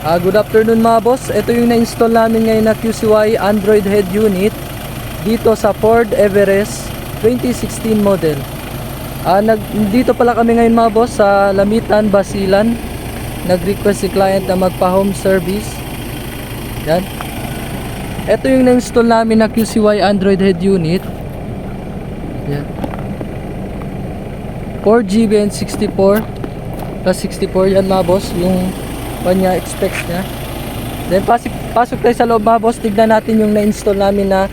Good afternoon mga boss. Ito yung na-install namin ngayon na QCY Android head unit dito sa Ford Everest 2016 model. Dito pala kami ngayon mga boss sa Lamitan, Basilan. Nag-request si client na magpa-home service. Yan. Ito yung na-install namin na QCY Android head unit. Yan. 4GB and 64 plus 64 yan mga boss yung kanya expects niya. Then pasok tayo sa loob mga boss, tignan natin yung na-install namin na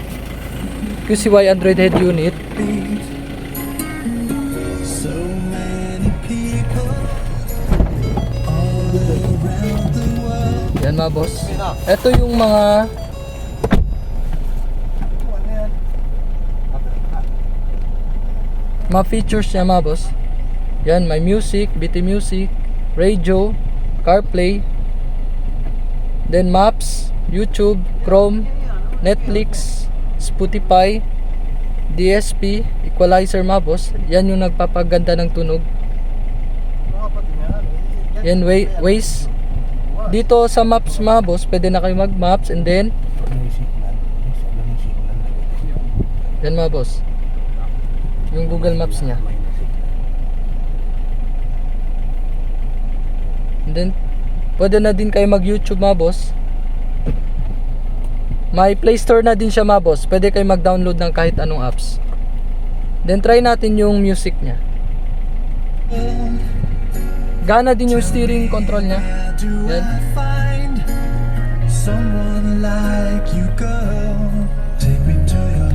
QCY Android head unit. Yan mga boss, ito yung mga features niya mga boss. Yan, may music, BT music, radio, CarPlay, then maps, YouTube, Chrome, Netflix, Spotify, DSP, equalizer mga boss. Yan yung nagpapaganda ng tunog. Yan, Waze. Dito sa maps mga boss, pwede na kayo mag maps, and then yan mga boss, yung Google Maps niya. And then pwede na din kayo mag YouTube mga boss. May Play Store na din siya mga boss. Pwede kayo mag download ng kahit anong apps. Then try natin yung music niya. Gana din yung steering control niya. Yan.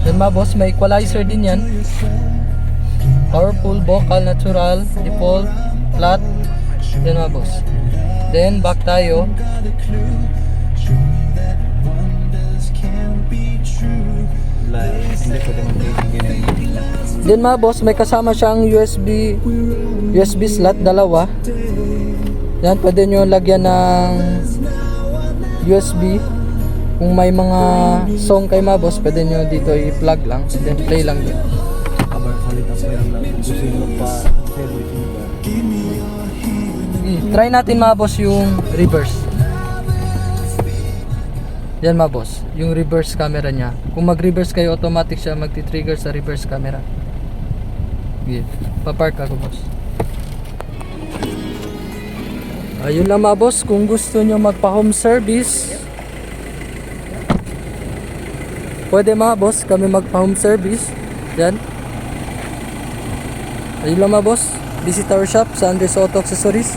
Yan mga boss, may equalizer din yan. Powerful, vocal, natural, default, flat. Yan mga boss. Then back tayo. Then mga boss, may kasama siyang USB slot dalawa. Yan, pwede nyo lagyan ng USB. Kung may mga song kayo mga boss, pwede nyo dito i-plug lang, then play lang din. Try natin mga boss yung reverse. Yan mga boss, yung reverse camera niya. Kung mag-reverse kayo, automatic siya magti-trigger sa reverse camera. Okay. Papark ako boss. Ayun lang mga boss, kung gusto nyo magpa-home service, pwede mga boss, kami magpa-home service. Yan. Ayun lang mga boss, visit our shop sa Andres Auto Accessories,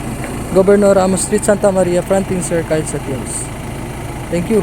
Governor Ramos Street, Santa Maria, Fronting Circle sa Tins. Thank you.